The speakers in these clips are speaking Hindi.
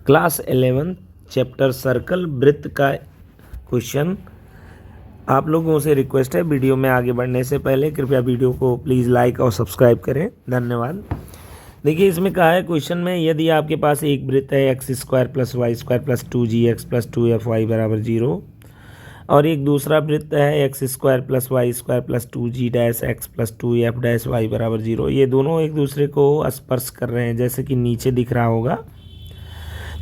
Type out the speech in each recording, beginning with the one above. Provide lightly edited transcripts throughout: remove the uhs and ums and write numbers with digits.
क्लास 11 चैप्टर सर्कल वृत्त का क्वेश्चन। आप लोगों से रिक्वेस्ट है, वीडियो में आगे बढ़ने से पहले कृपया वीडियो को प्लीज़ लाइक और सब्सक्राइब करें, धन्यवाद। देखिए इसमें कहा है क्वेश्चन में, यदि आपके पास एक वृत्त है x square plus y square plus 2gx plus 2fy बराबर 0 और एक दूसरा वृत्त है x square plus y square plus 2g dash x plus 2f dash y बराबर 0, ये दोनों एक दूसरे को स्पर्श कर रहे हैं जैसे कि नीचे दिख रहा होगा।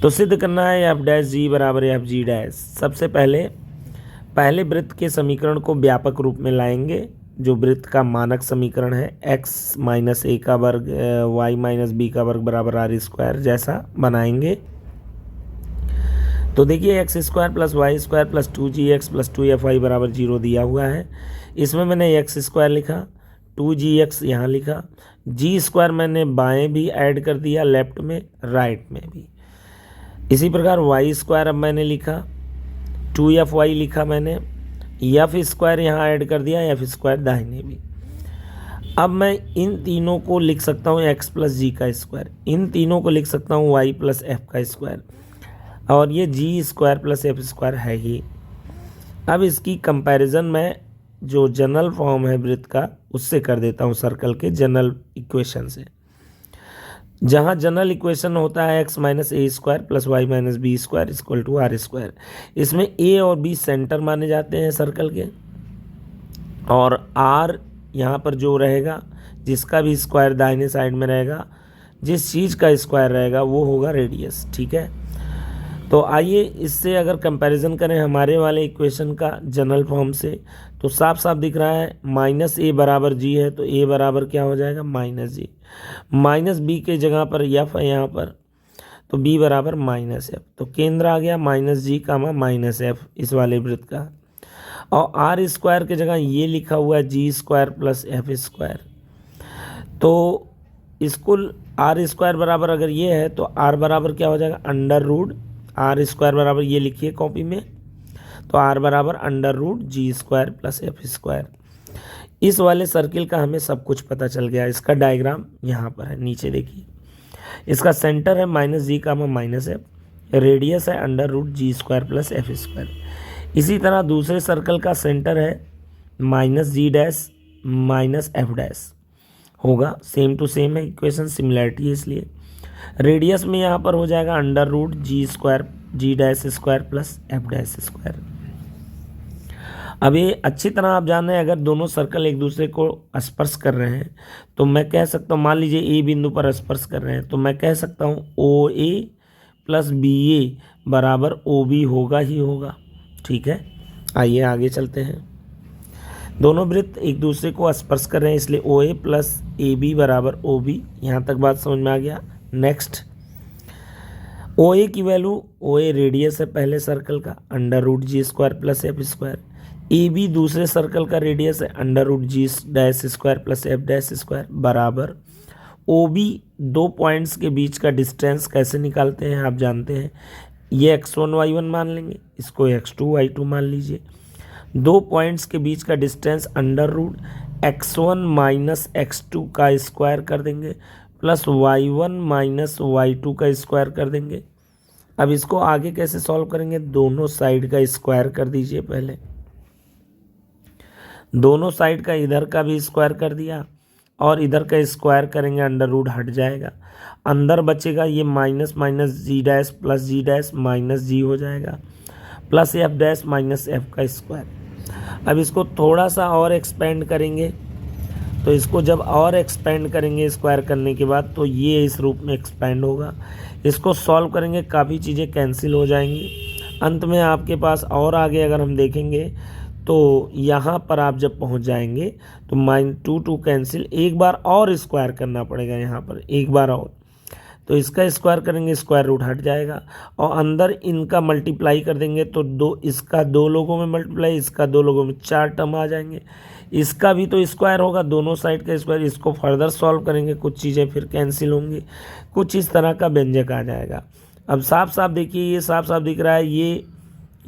तो सिद्ध करना है एफ डैश जी बराबर एफ जी डैश। सबसे पहले वृत्त के समीकरण को व्यापक रूप में लाएंगे, जो वृत्त का मानक समीकरण है एक्स माइनस ए का वर्ग वाई माइनस बी का वर्ग बराबर आर स्क्वायर जैसा बनाएंगे। तो देखिए x square plus y square plus 2gx plus 2fy बराबर 0 दिया हुआ है। इसमें मैंने एक्स स्क्वायर लिखा, 2gx यहाँ लिखा, जी स्क्वायर मैंने बाएँ भी ऐड कर दिया, लेफ्ट में राइट में भी। इसी प्रकार वाई स्क्वायर अब मैंने लिखा, 2fy लिखा मैंने, एफ स्क्वायर यहाँ ऐड कर दिया, एफ स्क्वायर दाहिने भी। अब मैं इन तीनों को लिख सकता हूँ एक्स प्लस जी का स्क्वायर, इन तीनों को लिख सकता हूँ वाई प्लस एफ का स्क्वायर, और ये जी स्क्वायर प्लस एफ स्क्वायर है ही। अब इसकी कंपैरिजन मैं जो जनरल फॉर्म है वृत्त का उससे कर देता हूँ, सर्कल के जनरल इक्वेशन से, जहाँ जनरल इक्वेशन होता है x minus a square plus y minus b square equal to r square. इसमें ए और बी सेंटर माने जाते हैं सर्कल के, और आर यहाँ पर जो रहेगा जिसका भी स्क्वायर दाहिने साइड में रहेगा, जिस चीज़ का स्क्वायर रहेगा वो होगा रेडियस। ठीक है, तो आइए इससे अगर कंपैरिजन करें हमारे वाले इक्वेशन का जनरल फॉर्म से, तो साफ साफ दिख रहा है माइनस ए बराबर जी है, तो ए बराबर क्या हो जाएगा माइनस जी, माइनस बी के जगह पर एफ है यहाँ पर, तो बी बराबर माइनस एफ। तो केंद्र आ गया माइनस जी कामा माइनस एफ इस वाले वृत्त का, और आर स्क्वायर के जगह ये लिखा हुआ है जी स्क्वायर प्लस एफ स्क्वायर। तो इसको आर स्क्वायर बराबर अगर ये है तो आर बराबर क्या हो जाएगा अंडर रूट, आर स्क्वायर बराबर ये लिखिए कॉपी में, तो आर बराबर under root G square plus F square. इस वाले सर्किल का हमें सब कुछ पता चल गया। इसका डायग्राम यहाँ पर है, नीचे देखिए। इसका सेंटर है माइनस जी का माइनस एफ, रेडियस है under root G square plus F square. इसी तरह दूसरे सर्कल का सेंटर है minus G dash minus F dash होगा, सेम टू सेम है, इक्वेशन सिमिलैरिटी है इसलिए। रेडियस में यहाँ पर हो जाएगा under root G square G dash square plus F dash square. अब ये अच्छी तरह आप जान रहे हैं, अगर दोनों सर्कल एक दूसरे को स्पर्श कर रहे हैं तो मैं कह सकता हूँ, मान लीजिए ए बिंदु पर स्पर्श कर रहे हैं, तो मैं कह सकता हूँ ओ ए प्लस बी ए बराबर ओ बी होगा ही होगा। ठीक है, आइए आगे चलते हैं। दोनों वृत्त एक दूसरे को स्पर्श कर रहे हैं, इसलिए ओ ए प्लस ए बी बराबर ओ बी। यहाँ तक बात समझ में आ गया। नेक्स्ट, ओ ए की वैल्यू, ओ ए रेडियस है पहले सर्कल का, under root G square plus F square. A B दूसरे सर्कल का रेडियस है under root G dash square plus F dash square बराबर ओ बी। दो पॉइंट्स के बीच का डिस्टेंस कैसे निकालते हैं आप जानते हैं, ये x1 y1 मान लेंगे, इसको x2 y2 मान लीजिए। दो पॉइंट्स के बीच का distance under root x1 minus x2 का स्क्वायर कर देंगे प्लस y1 माइनस y2 का स्क्वायर कर देंगे। अब इसको आगे कैसे सॉल्व करेंगे, दोनों साइड का स्क्वायर कर दीजिए। पहले दोनों साइड का इधर का भी स्क्वायर कर दिया और इधर का स्क्वायर करेंगे, अंडर रूट हट जाएगा, अंदर बचेगा ये minus minus G dash plus जी डैश माइनस जी हो जाएगा plus F dash minus F का स्क्वायर। अब इसको थोड़ा सा और एक्सपेंड करेंगे, तो इसको जब और एक्सपेंड करेंगे स्क्वायर करने के बाद तो ये इस रूप में एक्सपेंड होगा। इसको सॉल्व करेंगे, काफ़ी चीज़ें कैंसिल हो जाएंगी। अंत में आपके पास और आगे अगर हम देखेंगे तो यहाँ पर आप जब पहुँच जाएंगे तो -2 कैंसिल, एक बार और स्क्वायर करना पड़ेगा यहाँ पर, एक बार और, तो इसका स्क्वायर करेंगे, स्क्वायर रूट हट जाएगा और अंदर इनका मल्टीप्लाई कर देंगे तो दो, इसका दो लोगों में मल्टीप्लाई, इसका दो लोगों में 4 टर्म आ जाएंगे। इसका भी तो स्क्वायर होगा, दोनों साइड का स्क्वायर। इसको फर्दर सॉल्व करेंगे, कुछ चीज़ें फिर कैंसिल होंगी, कुछ इस तरह का व्यंजक आ जाएगा। अब साफ साफ देखिए, ये साफ साफ दिख रहा है, ये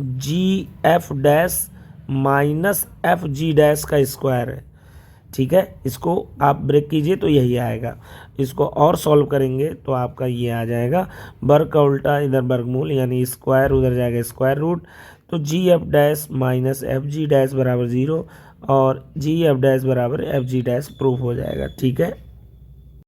G F dash minus F G dash का स्क्वायर है। ठीक है, इसको आप ब्रेक कीजिए तो यही आएगा। इसको और सॉल्व करेंगे तो आपका ये आ जाएगा वर्ग का उल्टा इधर वर्गमूल यानी स्क्वायर उधर जाएगा स्क्वायर रूट, तो G F dash minus F G dash बराबर 0 और जी एफ डैश बराबर एफ जी डैश प्रूफ हो जाएगा। ठीक है।